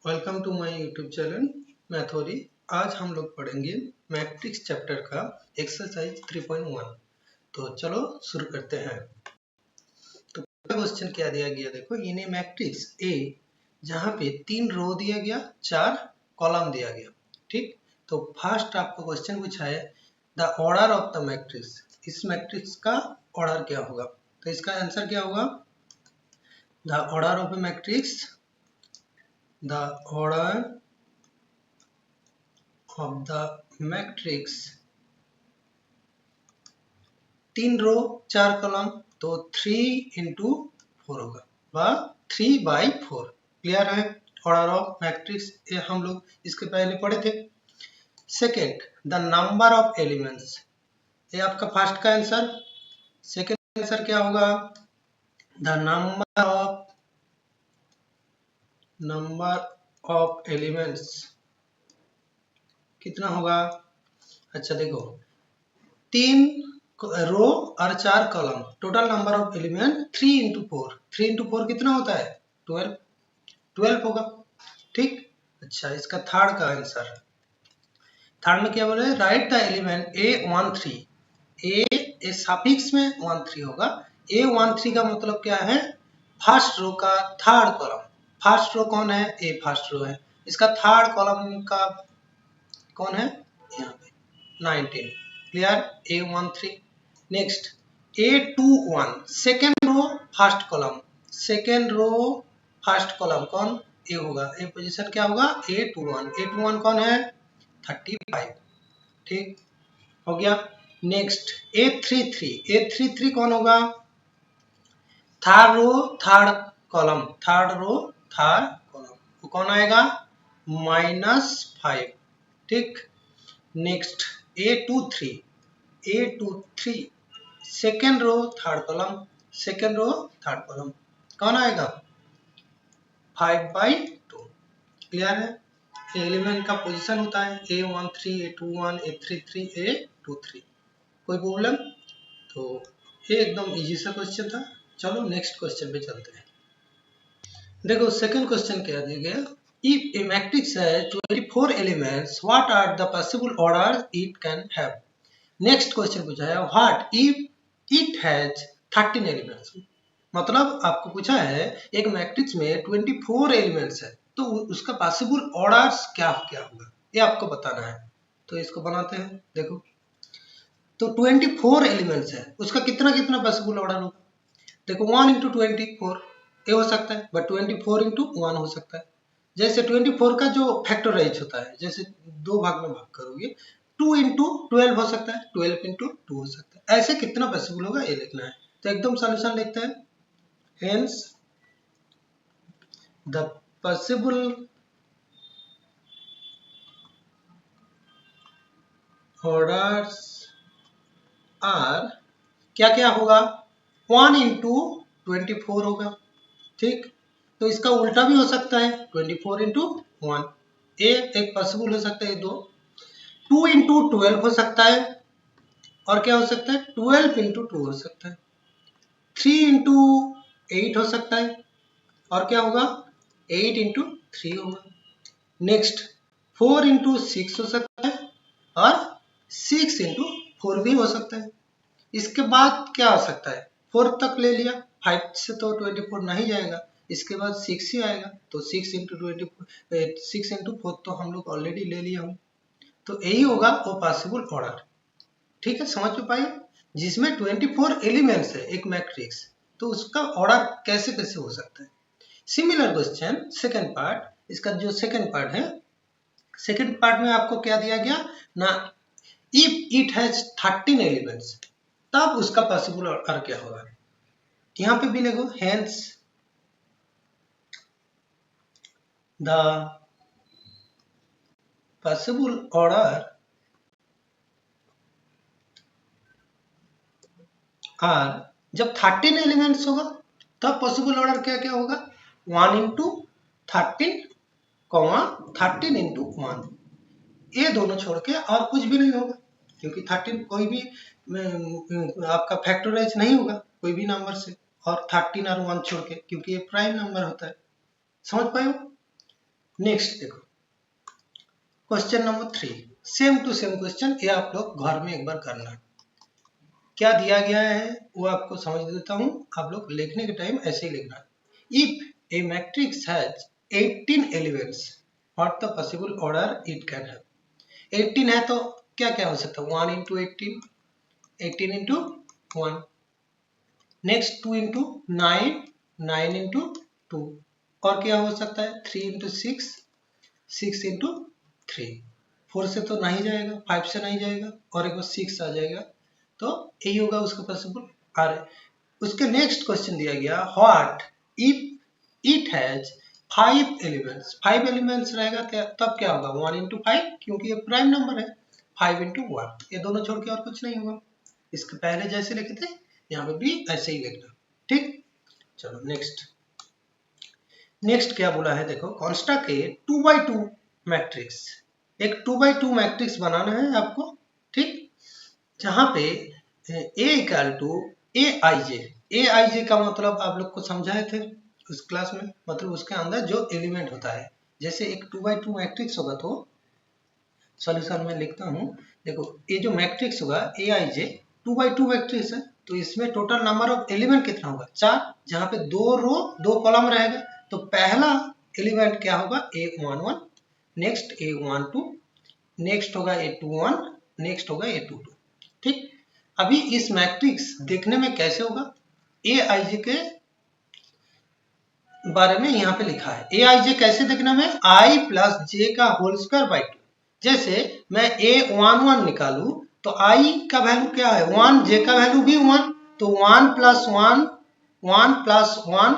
Welcome to my YouTube channel मैथोरी। आज हम लोग पढ़ेंगे मैट्रिक्स चैप्टर का एक्सरसाइज 3.1। तो चलो शुरू करते हैं। तो पहला क्वेश्चन क्या दिया गया, देखो इन ए मैट्रिक्स ए जहाँ पे 3 रो दिया गया, 4 कॉलम दिया गया। ठीक, तो फर्स्ट आपको क्वेश्चन पूछा है the order of the matrix. इस मैट्रिक्स का ऑर्डर क्या होगा? तो इसका आंसर क्या होगा? The order of a matrix, the order of the matrix 3 row 4 column, तो 3 into 4 होगा व 3/4। क्लियर है? ऑर्डर ऑफ मैट्रिक्स ये हम लोग इसके पहले पढ़े थे। Second, the number of elements, ये आपका फर्स्ट का आंसर। सेकेंड आंसर क्या होगा? द नंबर ऑफ एलिमेंट्स कितना होगा? अच्छा देखो, 3 रो और 4 column, total number of element 3 into 4। 3 into 4 कितना होता है? 12 होगा। ठीक, अच्छा इसका थर्ड का आंसर, थर्ड में क्या बोले? Right the element A13। A suffix में 13 होगा। A13 का मतलब क्या है? फर्स्ट रो का थर्ड कॉलम। फर्स्ट रो कौन है? ए फर्स्ट रो है। इसका थर्ड कॉलम का कौन है? यहाँ पे 19। Clear? A13। Next A21, second row first column. Second row first column कौन? ए होगा। ए पोजीशन क्या होगा? A21। A21 कौन है? 35। ठीक हो गया। Next A33। A33 कौन होगा? Third row third column. Third row third column, वो कौन आएगा? -5। ठीक, next A23 second row third column. Second row third column कौन आएगा? 5/2। क्लियर है? एलिमेंट का पोजीशन होता है A13, A21, A33, A23। कोई प्रॉब्लम? तो ये एकदम इजी सा क्वेश्चन था। चलो नेक्स्ट क्वेश्चन पे चलते हैं। देखो सेकंड क्वेश्चन क्या दिया गया, if a matrix has 24 elements what are the possible orders it can have। Next question पूछा है what if it has 13 elements. मतलब आपको पूछा है एक मैट्रिक्स में 24 एलिमेंट्स है, तो उसका पॉसिबल ऑर्डर्स क्या क्या होगा, ये आपको बताना है। तो इसको बनाते हैं। देखो तो 24 एलिमेंट्स है, उसका कितना कितना पॉसिबल ऑर्डर होगा? देखो 1 into 24 ये हो सकता है, बट 24 into 1 हो सकता है। जैसे 24 का जो फैक्टराइज होता है, जैसे 2 भाग में भाग करोगे, 2 into 12 हो सकता है, 12 into 2 हो सकता है। ऐसे कितना पॉसिबल होगा ये लिखना है। तो एकदम सॉल्यूशन लिखते हैं। Hence the possible orders are, क्या क्या होगा? 1 into 24 होगा। ठीक, तो इसका उल्टा भी हो सकता है, 24 into 1। एक पॉसिबल हो सकता है, 2 into 12 हो सकता है, और क्या हो सकता है? 12 into 2 हो सकता है। 3 into 8 हो सकता है, और क्या होगा? 8 into 3 होगा। नेक्स्ट 4 into 6 हो सकता है, और 6 into 4 भी हो सकता है। इसके बाद क्या हो सकता है? 4 तक ले लिया, 5 से तो 24 नहीं जाएगा, इसके बाद 6 ही आएगा, तो 6 into 24, 6 into 4 तो हम लोग ऑलरेडी ले लिया हूँ। तो यही होगा वो पॉसिबल ऑर्डर। ठीक है, समझ में पाए? जिसमें 24 एलिमेंट्स है एक मैट्रिक्स, तो उसका ऑर्डर कैसे कैसे हो सकता है। सिमिलर क्वेश्चन सेकंड पार्ट, इसका जो सेकंड पार्ट है, सेकंड पार्ट में आपको क्या दिया गया ना, इफ इट हैज 13 एलिमेंट्स तब उसका पॉसिबल ऑर्डर क्या होगा। यहाँ पे भी लिखो hence the possible order are, जब 13 एलिमेंट्स होगा तब पॉसिबल ऑर्डर क्या क्या होगा? 1 into 13, 13 into 1, ये दोनों छोड़ के और कुछ भी नहीं होगा, क्योंकि 13 कोई भी आपका फैक्टराइज नहीं होगा कोई भी नंबर से, और 13 और 1 छोड़ के, क्योंकि ये प्राइम नंबर होता है। समझ पाए हो? नेक्स्ट देखो question number 3, same to same question, ये आप लोग घर में एक बार करना। क्या दिया गया है वो आपको समझ देता हूँ, आप लोग लिखने के टाइम ऐसे ही लिखना। If A matrix has 18 elements, what the possible order it can have. 18 है तो क्या क्या हो सकता है, 1 into 18, 18 into 1, next 2 into 9, 9 into 2, और क्या हो सकता है 3 इंटू 6, 6 इंटू 3, 4 से तो नहीं जाएगा, 5 से नहीं जाएगा, और एक बार 6 आ जाएगा, तो यही होगा उसका पॉसिबल आ रहा है। उसके नेक्स्ट क्वेश्चन दिया गया, what if it has 5 elements, 5 elements रहेगा तब क्या होगा 1 इंटू 5, क्योंकि ये प्राइम नंबर है, 5 इंटू 1, ये दोनों छोड़ के और कुछ नहीं होगा। इसके पहले जैसे लिखे थे यहाँ पे भी ऐसे ही लिखना, ठीक। चलो नेक्स्ट क्या बोला है देखो, कंस्ट्रक्ट ए 2x2 मैट्रिक्स, एक 2x2 मैट्रिक्स बनाना है आपको, ठीक, जहां पे A इक्वल टू ए आई जे का मतलब आप लोग को समझाए थे उस क्लास में, मतलब उसके अंदर जो एलिमेंट होता है, जैसे एक 2x2 मैट्रिक्स होगा तो सॉल्यूशन में लिखता हूँ, देखो ये जो मैट्रिक्स होगा ए आई जे 2x2 मैट्रिक्स है, तो इसमें टोटल नंबर ऑफ एलिमेंट कितना होगा 4, जहाँ पे 2 रो 2 कॉलम रहेगा, तो पहला एलिमेंट क्या होगा A11, नेक्स्ट A12, नेक्स्ट होगा A21, नेक्स्ट होगा A22, ठीक। अभी इस मैट्रिक्स देखने में कैसे होगा, ए आई जे के बारे में यहाँ पे लिखा है, ए आई जे कैसे देखने में, आई प्लस जे का होल स्क्वायर बाई 2, जैसे मैं A11 निकालू तो आई का वैल्यू क्या है 1, जे का वैल्यू भी 1, तो 1 प्लस 1, 1 प्लस 1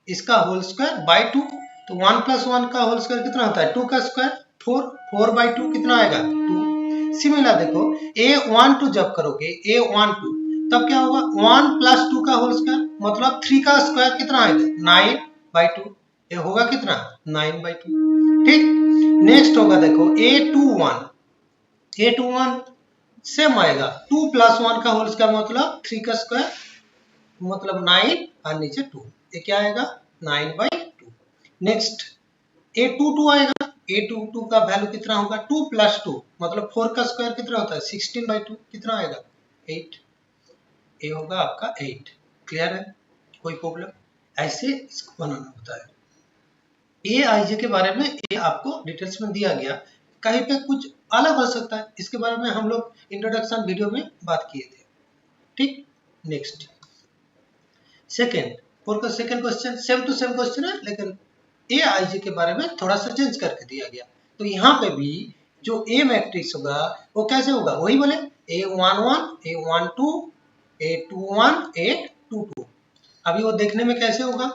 इसका होल स्क्वायर बाई 2, तो 1 प्लस 1 का होल स्क्वायर कितना होता है 2 का स्क्वायर 4, 4 बाई 2 कितना आएगा 2। सिमिलर देखो A12 जब करोगे A12 तब क्या होगा 1 प्लस 2 का होल स्क्वायर, मतलब 3 का स्क्वायर कितना आएगा 9 बाई 2, ये होगा कितना 9 बाई 2, ठीक। नेक्स्ट होगा देखो A21 सेम आएगा 2 प्लस 1 का होल स्क्वायर मतलब 3 का स्क्वायर, मतलब 9 और नीचे 2, ये क्या आएगा 9 बाई 2। नेक्स्ट A22 आएगा, A22 का वैल्यू कितना होगा 2 प्लस 2 मतलब 4 का स्क्वायर कितना होता है 16 बाई 2, कितना आएगा 8, ये होगा आपका 8। क्लियर है, कोई प्रॉब्लम, ऐसे इसको बनाना होता है। ए आई जे के बारे में ये आपको डिटेल्स में दिया गया, कहीं पे कुछ अलग हो सकता है, इसके बारे में हम लोग इंट्रोडक्शन वीडियो में बात किए थे, ठीक। Next second question same to same question है, लेकिन ए आई जे के बारे में थोड़ा सा चेंज करके दिया गया, तो यहाँ पे भी जो ए मैट्रिक्स होगा वो कैसे होगा, वही बोले A11, A12, A21, A22। अभी वो देखने में कैसे होगा,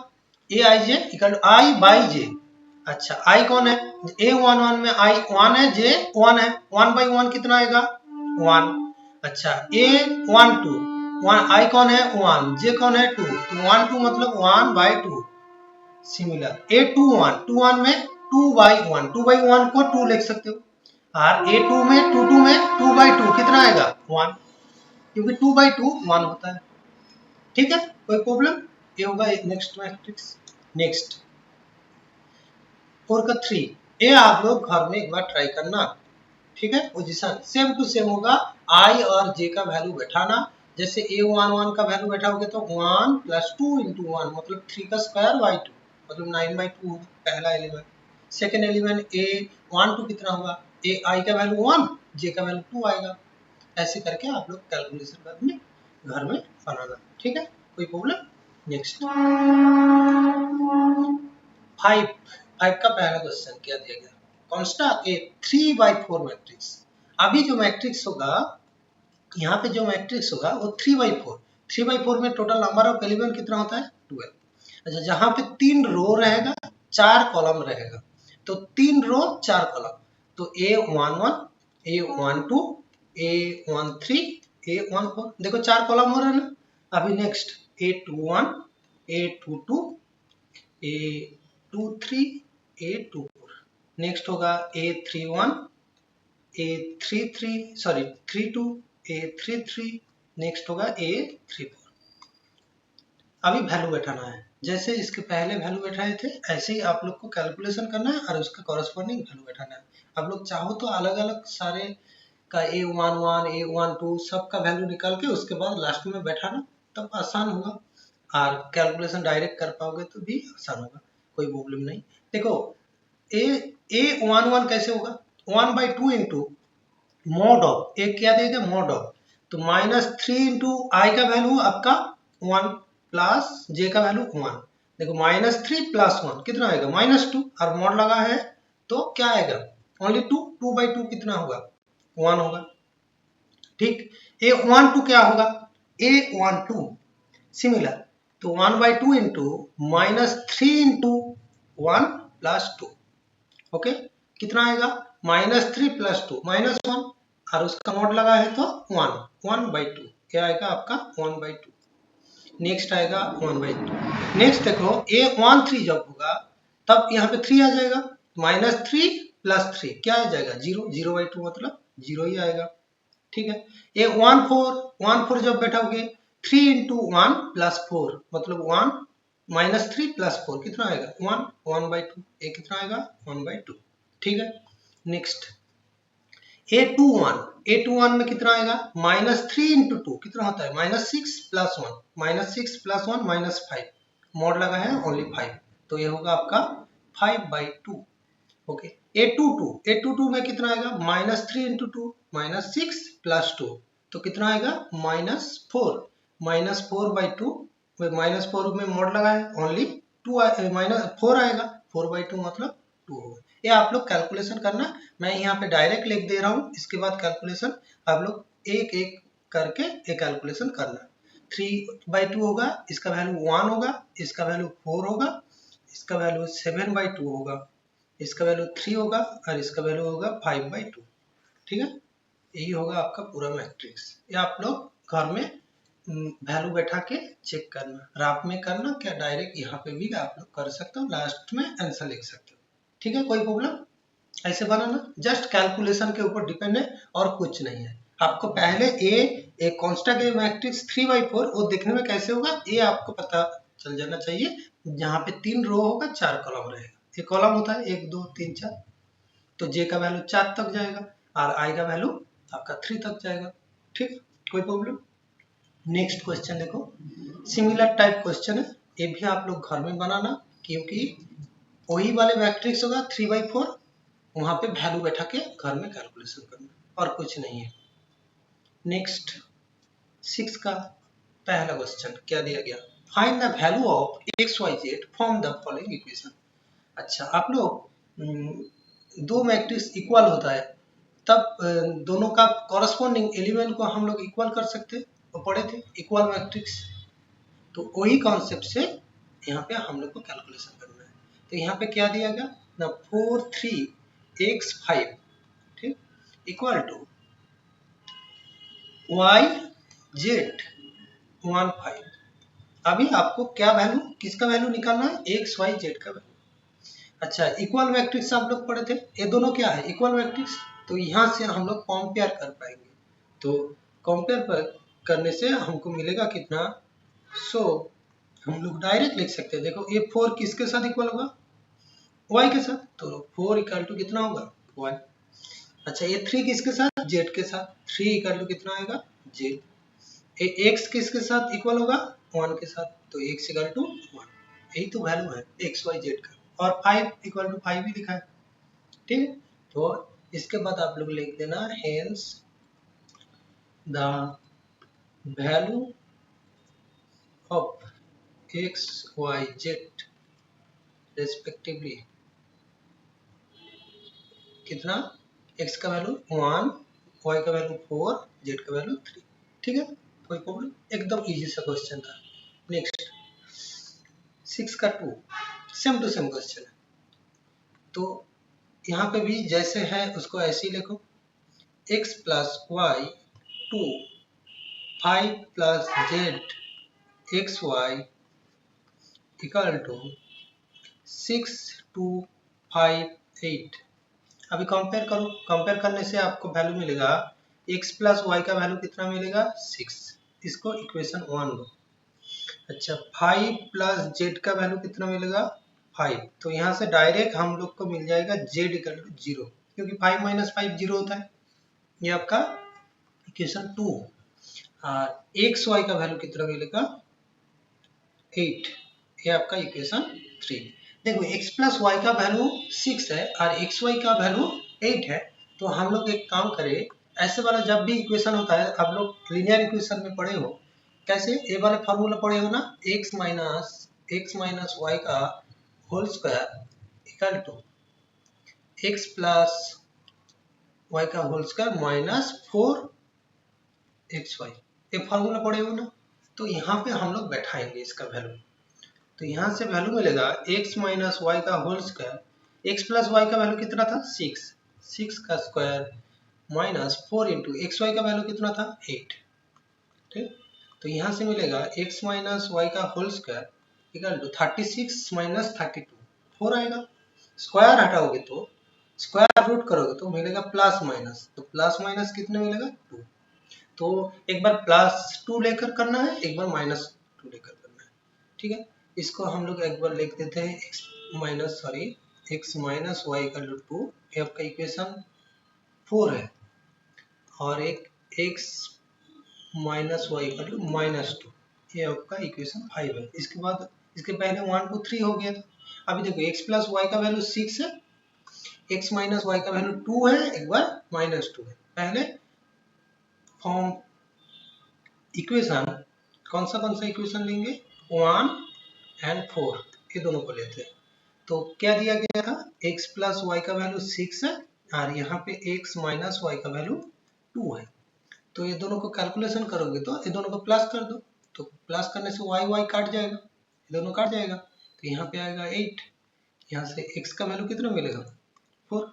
ए आई J equal to I by जे, अच्छा आई कौन है A11 में आई 1 है, जे 1 है, 1 बाई 1 कितना आएगा 1, अच्छा A12 1 आई कौन है 1, जे कौन है 2, तो 1 2 मतलब 1 बाई 2। सिमिलर A21 में 2 बाई 1, 2 बाई 1 को 2 लिख सकते हो, और A2 में 2 में 2 बाई 2 कितना आएगा 1, क्योंकि 2 बाई 2 1 होता है, ठीक है, कोई प्रॉब्लम, ये होगा नेक्स्ट मैट्रिक्स। नेक्स्ट 4 का 3, ये आप लोग घर में एक बार ट्राई करना, ठीक है, पोजीशन सेम टू सेम होगा, आई और जे का वैल्यू बैठाना, जैसे A11 का वैल्यू बैठाओगे तो 1 प्लस 2 इंटू 1 मतलब 3 का स्क्वायर बाई 2 मतलब 9 बाई 2 पहला एलिमेंट, सेकेंड एलिमेंट A12 कितना होगा, ए आई का वैल्यू 1, जे का वैल्यू 2 आएगा, ऐसे करके आप लोग कैलकुलेशन बाद में घर में बनाना, ठीक है, कोई प्रॉब्लम। नेक्स्ट 5 का पहला क्वेश्चन क्या दिया गया, कंस्ट्रक्ट ए 3x4 मैट्रिक्स। अभी जो मैट्रिक्स होगा, यहाँ पे जो मैट्रिक्स होगा वो 3x4, 3x4 में टोटल नंबर ऑफ एलिमेंट कितना होता है 12, अच्छा जहाँ पे 3 रो रहेगा 4 कॉलम रहेगा, तो 3 रो 4 कॉलम, तो A11, A12, A13, A14, देखो 4 कॉलम हो रहा है ना। अभी next A21, A22, A23, A24, next होगा A31, A32, A33, नेक्स्ट होगा A34। अभी वैल्यू बैठाना है, जैसे इसके पहले वैल्यू बैठाए थे ऐसे ही आप लोग को कैलकुलेशन करना है और उसका कॉरस्पॉन्डिंग वैल्यू बैठाना है। आप लोग चाहो तो अलग अलग सारे का A11 A12 सब का वैल्यू निकाल के उसके बाद लास्ट में बैठाना, तब आसान होगा और कैलकुलेशन डायरेक्ट कर पाओगे तो भी आसान होगा, कोई प्रॉब्लम नहीं। देखो A11 कैसे होगा, 1/2 इंटू मॉड ऑफ, एक क्या देगा मॉड ऑफ, तो -3 इंटू आई का वैल्यू आपका 1 प्लस जे का वैल्यू 1। देखो -3 + 1 कितना आएगा -2 और मॉड लगा है तो क्या आएगा ओनली 2, 2/2 कितना होगा 1 होगा। ठीक, A12 क्या होगा, A12 सिमिलर, तो 1/2 इंटू -3 इंटू 1 + 2, ओके कितना आएगा -3 + 2 -1 और उसका मॉड लगा है तो 1, 1/2 क्या आएगा आपका 1/2। नेक्स्ट आएगा 1/2। नेक्स्ट देखो A13 जब होगा तब यहाँ पे 3 आ जाएगा, -3 + 3 क्या आ जाएगा 0, 0/2 मतलब 0 ही आएगा। ठीक है, A14 जब बैठाओगे 3 इंटू 1 + 4 मतलब 1 -3 + 4 कितना आएगा 1, 1/2 ये कितना आएगा 1/2। ठीक है, नेक्स्ट A21 में कितना आएगा -3 इंटू 2 कितना होता है -6 + 1, -6 + 1 -5 मॉड लगा है ओनली 5 तो ये होगा आपका 5/2। ओके, A22 में कितना आएगा -3 इंटू 2 -6 + 2 तो कितना आएगा -4, -4/2 -4 में मॉड लगा है ओनली 2 -4 आएगा 4/2 मतलब 2 होगा। ये आप लोग कैलकुलेशन करना, मैं यहाँ पे डायरेक्ट लिख दे रहा हूँ, इसके बाद कैलकुलेशन आप लोग एक एक करके एक कैलकुलेशन करना। 3/2 होगा, इसका वैल्यू 1 होगा, इसका वैल्यू 4 होगा, इसका वैल्यू 7/2 होगा, इसका वैल्यू 3 होगा और इसका वैल्यू होगा 5/2। ठीक है, यही होगा आपका पूरा मैट्रिक्स। ये आप लोग घर में वैल्यू बैठा के चेक करना, रात में करना क्या डायरेक्ट यहाँ पे भी आप लोग कर सकते हो, लास्ट में आंसर लिख सकते हो। ठीक है, कोई प्रॉब्लम, ऐसे बनाना जस्ट कैलकुलेशन के ऊपर डिपेंड है और कुछ नहीं है। आपको पहले एक कांस्टेंट ए मैट्रिक्स 3/4 वो देखने में कैसे होगा ये आपको पता चल जाना चाहिए। जहाँ पे 3 रो होगा 4 कॉलम रहेगा, एक कॉलम होता है 1 2 3 4, तो जे का वैल्यू 4 तक जाएगा और आई का वैल्यू आपका 3 तक जाएगा। ठीक, कोई प्रॉब्लम। नेक्स्ट क्वेश्चन देखो, सिमिलर टाइप क्वेश्चन है, ये भी आप लोग घर में बनाना क्योंकि वही वाले मैट्रिक्स होगा 3/4, वहां पे वैल्यू बैठा के घर में कैलकुलेशन करना और कुछ नहीं है। नेक्स्ट 6 का पहला क्वेश्चन क्या दिया गया, find the value of XYZ from the following equation. अच्छा, आप लोग दो मैट्रिक्स इक्वल होता है तब दोनों का कॉरस्पॉन्डिंग एलिमेंट को हम लोग इक्वल कर सकते हैं, वो पढ़े थे इक्वल मैट्रिक्स, तो वही कॉन्सेप्ट से यहाँ पे हम लोग को कैलकुलेशन करना है। तो यहाँ पे क्या दिया गया ना 4 3 x 5 ठीक इक्वल टू y z 1 5। अभी आपको क्या वैल्यू किसका वैल्यू निकालना है x y z का वैल्यू। अच्छा, इक्वल मैट्रिक्स आप लोग पढ़े थे, ये दोनों क्या है इक्वल मैट्रिक्स, तो यहाँ से हम लोग कंपेयर कर पाएंगे। तो कंपेयर करने से हमको मिलेगा कितना, सो हम लोग डायरेक्ट लिख सकते हैं। देखो ये 4 किसके साथ इक्वल होगा y के साथ, तो 4 इक्वल टू कितना होगा y। अच्छा, ये 3 किसके साथ z के साथ, 3 इक्वल टू कितना आएगा z। ये x किसके साथ इक्वल होगा 1 के साथ, तो x इक्वल टू 1, यही तो वैल्यू है x y z का। और 5 इक्वल टू 5 भी लिखा है। ठीक है, तो इसके बाद आप लोग लिख देना hence the value of x y z respectively कितना, x का वैल्यू 1, y का वैल्यू 4, z का वैल्यू 3। ठीक है, कोई प्रॉब्लम, एकदम इजी सा क्वेश्चन था। नेक्स्ट 6 का 2 सेम टू सेम क्वेश्चन है, तो यहाँ पे भी जैसे है उसको ऐसे ही लिखो, x plus y 2 5 plus z x y equal to 6 2 5 8। अभी कंपेयर करो, कंपेयर करने से आपको वैल्यू मिलेगा x प्लस वाई का वैल्यू कितना मिलेगा 6, इसको इक्वेशन 1 लो। अच्छा 5 प्लस जेड का वैल्यू कितना मिलेगा 5। तो यहाँ से डायरेक्ट हम लोग को मिल जाएगा जेड इक्वल टू 0, क्योंकि 5 माइनस 5 0 होता है। ये आपका इक्वेशन 2। और एक्स वाई का वैल्यू कितना मिलेगा 8। ये आपका इक्वेशन 3। देखो x प्लस वाई का वैल्यू 6 है और एक्स वाई का वैल्यू 8 है। तो हम लोग एक काम करें, ऐसे वाला जब भी इक्वेशन होता है, आप लोग लीनियर इक्वेशन में पढ़े हो, कैसे ये वाला फॉर्मूला पढ़े हो ना, x माइनस वाई का whole square equal to x plus y का होल स्क्वायर माइनस 4xy। ये फॉर्मूला पढ़े हो ना। तो यहाँ पे हम लोग बैठाएंगे इसका वैल्यू। तो यहाँ से वैल्यू मिलेगा x माइनस वाई का whole square. x plus y का वैल्यू कितना था 6 का square minus 4 into x y का वैल्यू कितना था 8। ठीक, तो यहाँ से मिलेगा x माइनस वाई का होल स्क्वायर इक्वल टू 36 माइनस 32 4 आएगा। स्क्वायर हटाओगे तो स्क्वायर रूट करोगे तो मिलेगा प्लस माइनस। तो प्लस माइनस कितने मिलेगा 2। तो एक बार प्लस 2 लेकर करना है, एक बार माइनस 2 लेकर करना है। ठीक है, इसको हम लोग एक बार लिख देते हैं x minus y equal to 2। ये आपका इक्वेशन 4 है। और एक x minus y equal to minus 2, ये आपका इक्वेशन 5 है। इसके बाद इसके पहले 1 2 3 हो गया था। अभी देखो x प्लस वाई का वैल्यू 6 है, x माइनस वाई का वैल्यू 2 है, एक बार माइनस 2 है। पहले फॉर्म इक्वेशन कौन सा इक्वेशन लेंगे 1 एंड 4, ये दोनों को लेते हैं। तो क्या दिया गया था x प्लस वाई का वैल्यू 6 है और यहाँ पे x माइनस वाई का वैल्यू 2 है। तो ये दोनों को कैलकुलेशन करोगे तो ये दोनों को प्लस कर दो। तो प्लस करने से y काट जाएगा, ये दोनों काट जाएगा। तो यहाँ पे आएगा 8। यहाँ से x का वैल्यू कितना मिलेगा 4।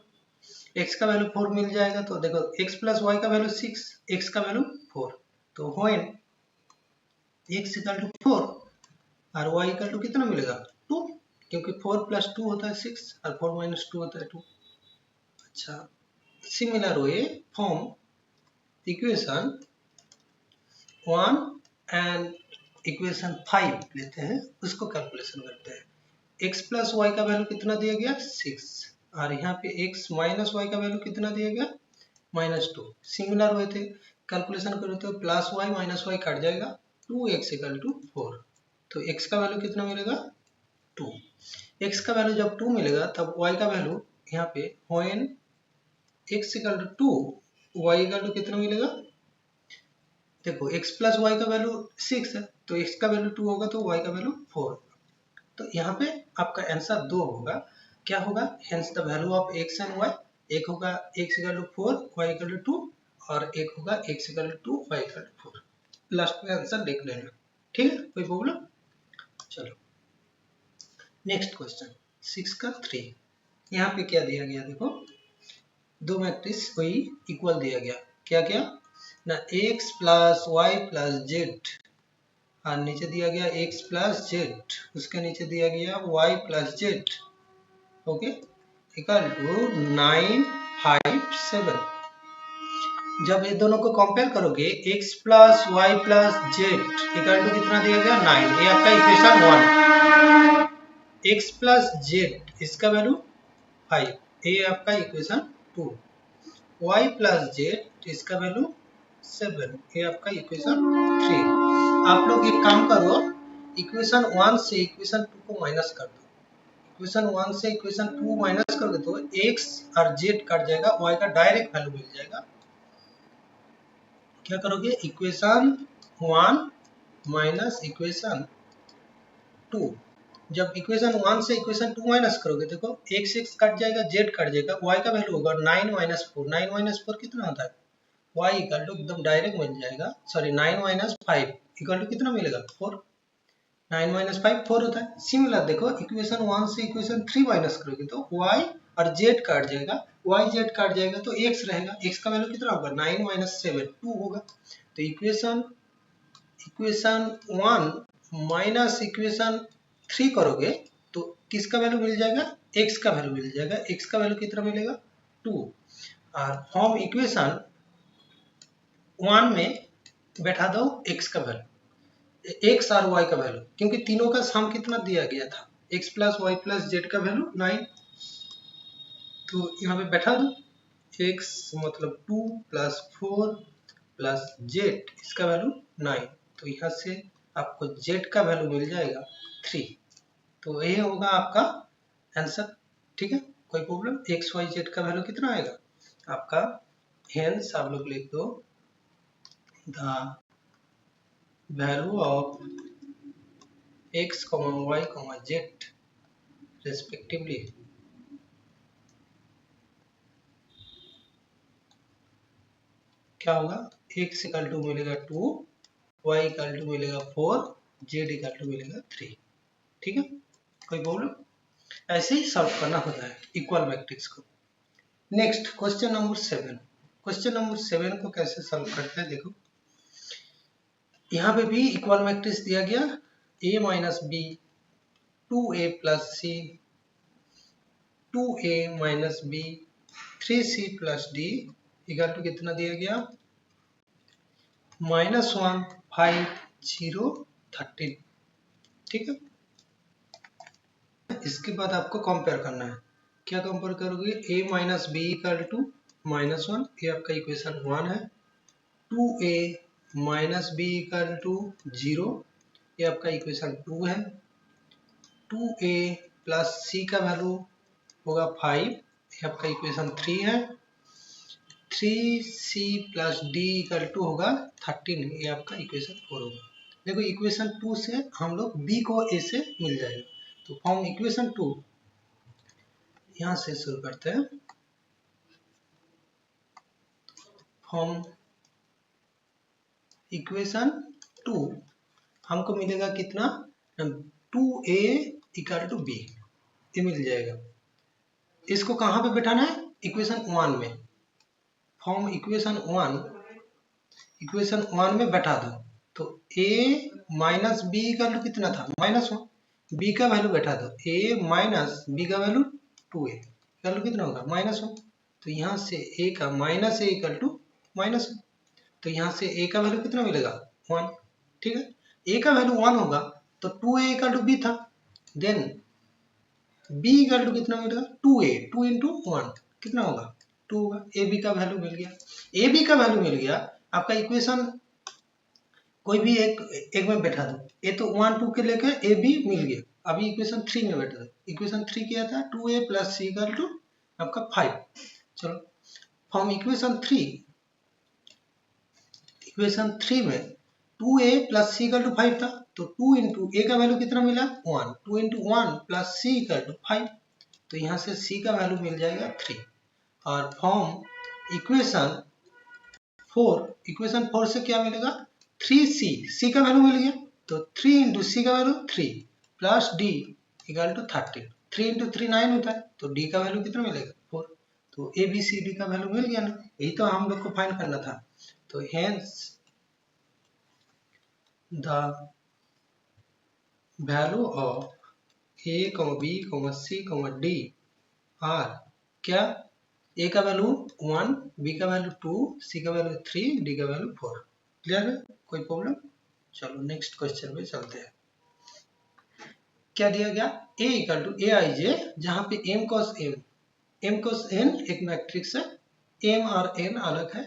x का वैल्यू 4 मिल जाएगा। तो देखो x प्लस वाई का वैल्यू 6, x का वैल्यू 4। तो व्हेन x इक्वल टू 4 और y इक्वल टू कितना मिलेगा 2, क्योंकि 4 प्लस 2 होता है 6 और 4 माइनस 2 होता है 2। अच्छा, similar way form equation 1 and equation 5 लेते हैं, उसको कैलकुलेशन करते हैं। x प्लस वाई का वैल्यू कितना दिया गया 6 और यहाँ पे x माइनस वाई का वैल्यू कितना दिया गया माइनस 2। सिमिलर वे थे, कैलकुलेशन करो तो plus y minus y cut जाएगा, 2x इक्वल टू 4। तो x का वैल्यू कितना मिलेगा 2। x का वैल्यू जब 2 मिलेगा तब y का वैल्यू यहाँ पे when x equal to 2 y equal to कितना मिलेगा, देखो x प्लस वाई का वैल्यू 6 है तो x का वैल्यू 2 होगा तो y का वैल्यू 4 होगा। तो यहाँ पे आपका आंसर 2 होगा। क्या होगा, hence the value of x and y, एक होगा x equal to 4 y equal to 2 और एक होगा x equal to 2 y equal to 4। Last में आंसर देख लेना। ठीक है, कोई प्रॉब्लम। चलो नेक्स्ट क्वेश्चन 6 का 3। यहाँ पे क्या दिया गया, देखो दो मैट्रिक्स कोई इक्वल दिया गया। क्या क्या ना x plus y plus z और नीचे दिया गया x प्लस जेड, उसके नीचे दिया गया y plus z. Okay, equal to 9 5 7। जब ये दोनों को कंपेयर करोगे x plus y plus z equal to कितना दिया गया 9, ये आपका इक्वेशन 1। x प्लस जेड इसका वैल्यू 5, ये आपका इक्वेशन 2। y प्लस जेड इसका वैल्यू 7, ये आपका इक्वेशन 3। आप लोग एक काम करो, इक्वेशन 1 से इक्वेशन 2 को माइनस कर दो। इक्वेशन 1 से इक्वेशन 2 माइनस करोगे तो x और z कट जाएगा, y का डायरेक्ट वैल्यू मिल जाएगा। क्या करोगे, इक्वेशन 1 माइनस इक्वेशन 2। जब इक्वेशन 1 से इक्वेशन 2 माइनस करोगे, देखो x कट जाएगा, z कट जाएगा, y का वैल्यू होगा 9 माइनस 4। 9 माइनस 4 कितना होता है, y इक्वल टू एकदम डायरेक्ट मिल जाएगा, सॉरी 9 माइनस 5 इक्वल टू कितना मिलेगा 4। 9 माइनस 5 4 होता है। सिमिलर देखो इक्वेशन 1 से इक्वेशन 3 माइनस करोगे तो y और z काट जाएगा, y z काट जाएगा तो x रहेगा, x का वैल्यू कितना होगा 9 माइनस 7 2 होगा। तो इक्वेशन 1 माइनस इक्वेशन 3 करोगे तो किसका वैल्यू मिल जाएगा, x का वैल्यू मिल जाएगा। x का वैल्यू कितना मिलेगा 2। और फॉर्म इक्वेशन 1 में बैठा दो x का वैल्यू, एक्स और वाई का वैल्यू, क्योंकि तीनों का सम कितना दिया गया था, x plus y plus z का वैल्यू 9। तो यहाँ पे बैठा दो, एक्स मतलब 2 प्लस 4 प्लस जेड इसका वैल्यू 9। तो यहाँ से आपको जेड का वैल्यू मिल जाएगा 3। तो ये होगा आपका आंसर। ठीक है, कोई प्रॉब्लम? एक्स वाई जेड का वैल्यू कितना आएगा आपका? हेंस आप लोग लिख दो the value of x, y, z respectively क्या होगा? x इक्वल टू मिलेगा 2, y इक्वल टू मिलेगा 4, z इक्वल टू मिलेगा 3। ठीक है, कोई प्रॉब्लम? ऐसे ही सॉल्व करना होता है इक्वल मैट्रिक्स को। Next question number 7। Question number 7 को कैसे सॉल्व करते हैं देखो। यहाँ पे भी इक्वल मैट्रिक्स दिया गया, a minus b 2a plus c 2a minus b 3c plus d equal to कितना दिया गया? -1 5 0 13। ठीक है, इसके बाद आपको कंपेयर करना है। क्या कंपेयर करोगे? a minus b equal to -1, ये आपका इक्वेशन 1 है। 2a minus b equal to 0, ये आपका इक्वेशन 2 है। 2a प्लस सी का वैल्यू होगा 5, ये आपका इक्वेशन 3 है। 3c plus d equal to होगा 13, ये आपका इक्वेशन 4 होगा। देखो इक्वेशन 2 से हम लोग b को a से मिल जाएगा, तो फॉर्म इक्वेशन 2 यहाँ से शुरू करते हैं। फॉर्म इक्वेशन 2 हमको मिलेगा कितना? 2a इक्वल टू b, ये मिल जाएगा। इसको कहाँ पे बैठाना है? इक्वेशन 1 में। फॉर्म इक्वेशन 1 में बैठा दो। तो a माइनस बी का वैल्यू कितना था? -1, b का वैल्यू बैठा दो। a माइनस बी का वैल्यू 2a का वैल्यू कितना होगा? -1। तो यहाँ से a का माइनस a इक्वल टू -1, तो यहाँ से a का वैल्यू कितना मिलेगा? 1। ठीक है, a का वैल्यू 1 होगा तो 2a इक्वल टू b था। देन b इक्वल टू कितना मिलेगा? 2a, 2 इंटू 1 कितना होगा? 2 होगा। ए बी का वैल्यू मिल गया। ए बी का वैल्यू मिल गया, आपका इक्वेशन कोई भी एक में बैठा दो। ए तो 1 2 के लेकर ए बी मिल गया। अभी इक्वेशन 3 में बैठा दो। इक्वेशन 3 क्या था? 2a plus c equal to आपका 5। चलो फ्रॉम इक्वेशन 3 में 2a plus c equal to 5 था, तो 2 इंटू ए का वैल्यू कितना मिला? 1। 2 into 1 plus c equal to 5, तो यहाँ से c का वैल्यू मिल जाएगा 3। और फ्रॉम इक्वेशन 4 से क्या मिलेगा? 3c, c का वैल्यू मिल गया, तो 3 इंटू सी का value 3 plus d equal to 13। 3 into 3 9 होता है, तो डी का वैल्यू कितना मिलेगा? 4। तो ए बी सी डी का वैल्यू मिल गया ना, यही तो हम लोग को फाइंड करना था। तो hence the value of A B C D are क्या? ए का वैल्यू 1, बी का वैल्यू 2, सी का वैल्यू 3, डी का वैल्यू 4। क्लियर है? कोई प्रॉब्लम? चलो नेक्स्ट क्वेश्चन पे चलते हैं। क्या दिया गया? a इक्वल टू ए आई जे, जहाँ पे m cos n एक मैट्रिक्स है, m और n अलग है,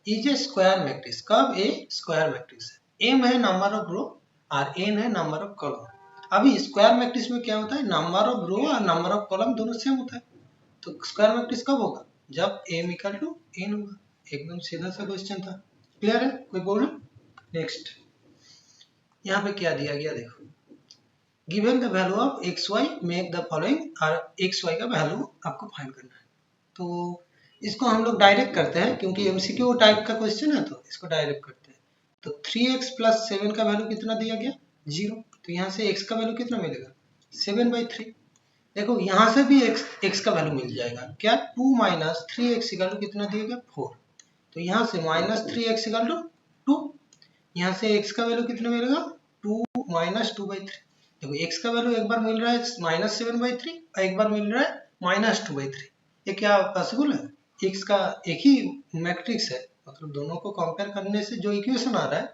इज ए स्क्वायर मैट्रिक्स। कब? ए स्क्वायर मैट्रिक्स है। m है नंबर ऑफ रो और n है नंबर ऑफ कॉलम। अभी स्क्वायर मैट्रिक्स में क्या होता है? नंबर ऑफ रो और नंबर ऑफ कॉलम दोनों सेम होता है। तो स्क्वायर मैट्रिक्स कब होगा? जब m इक्वल टू n होगा। एकदम सीधा सा क्वेश्चन था। क्लियर है? कोई प्रॉब्लम? नेक्स्ट यहाँ पे क्या दिया गया देखो। Given the value of x y make the following, और एक्स वाई का वैल्यू आपको फाइंड करना है। तो इसको हम लोग डायरेक्ट करते हैं, क्योंकि एमसीक्यू टाइप का क्वेश्चन है, तो इसको डायरेक्ट करते हैं। तो 3x प्लस 7 का वैल्यू कितना दिया गया? 0। तो यहाँ से x का वैल्यू कितना मिलेगा? 7/3। देखो यहाँ से भी x का वैल्यू मिल जाएगा। क्या? 2 माइनस 3x इक्वल टू कितना दिया गया? 4। तो यहाँ से माइनस 3x इक्वल टू 2। यहाँ से x का वैल्यू कितना मिलेगा? 2 माइनस 2/3। देखो x का वैल्यू एक बार मिल रहा है -7/3 और एक बार मिल रहा है -2/3। ये क्या पॉसिबल है? x का एक ही मैट्रिक्स है, मतलब दोनों को कंपेयर करने से जो इक्वेशन आ रहा है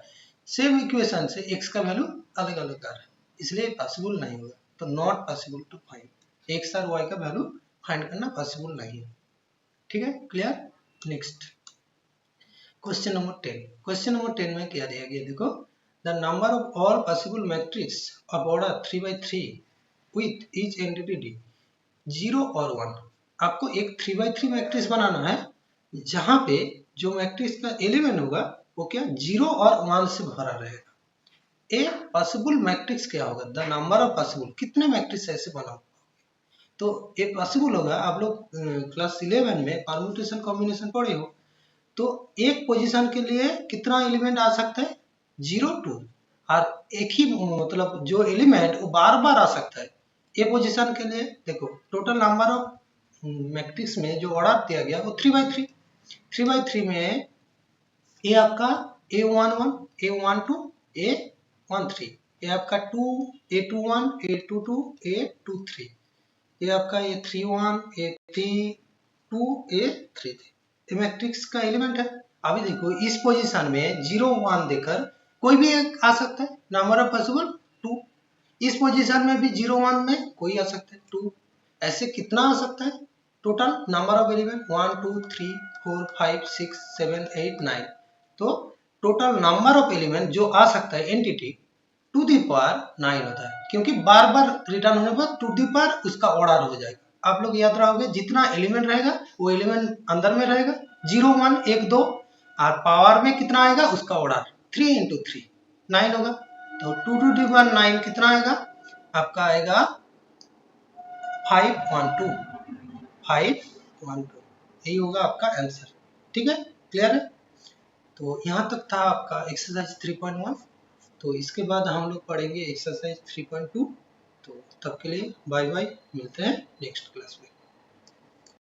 सेम इक्वेशन से x का वैल्यू अलग अलग आ रहा है, इसलिए पॉसिबल नहीं होगा। तो not possible to find x और y का वैल्यू फाइंड करना पॉसिबल नहीं है। ठीक है, clear. Next question number 10। Question number 10 में क्या दिया गया, देखो the number of all possible matrix of order 3×3 with each entity 0 और 1। आपको एक 3×3 मैट्रिक्स बनाना है जहां पे जो मैट्रिक्स का एलिमेंट होगा वो क्या 0 और 1 से भरा रहेगा। ए पॉसिबल मैट्रिक्स क्या होगा, द नंबर ऑफ पॉसिबल, कितने मैट्रिक्स ऐसे बना। तो ये पॉसिबल होगा, आप लोग क्लास 11 में परम्यूटेशन कॉम्बिनेशन पढ़े हो, तो एक पोजीशन के लिए कितना एलिमेंट आ सकता है 0 2, और एक ही मतलब जो एलिमेंट वो बार बार आ सकता है। ए पोजीशन के लिए देखो टोटल नंबर ऑफ मैट्रिक्स में जो ऑर्डर दिया गया वो 3×3, 3×3 में ए आपका A11 A12 A13, ये आपका 2 A21 A22 A23, ये आपका A31 A32 A33 ये मैट्रिक्स का एलिमेंट है। अभी देखो इस पोजीशन में 0 1 देकर कोई भी एक आ सकता है, नंबर ऑफ पॉसिबल 2। इस पोजीशन में भी 0 1 में कोई आ सकता है 2। ऐसे कितना आ सकता है टोटल नंबर ऑफ एलिमेंट 1 2 3 4 5 6 7 8 9। तो टोटल नंबर ऑफ एलिमेंट जो आ सकता है एंटिटी टू दी पावर 9 होता है, क्योंकि बार बार रिटर्न होने पर टू दी पावर उसका ऑर्डर हो जाएगा। आप लोग याद रखोगे जितना एलिमेंट रहेगा वो एलिमेंट अंदर में रहेगा, 0 1 1 2, और पावर में कितना आएगा उसका ऑर्डर 3 × 3 9 होगा। तो 2 टू दी पावर 9 कितना आएगा आपका, आएगा 512 512, यही होगा आपका आंसर। ठीक है, क्लियर है। तो यहाँ तक था आपका एक्सरसाइज 3.1। तो इसके बाद हम लोग पढ़ेंगे एक्सरसाइज 3.2। तो तब के लिए बाय बाय, मिलते हैं नेक्स्ट क्लास में।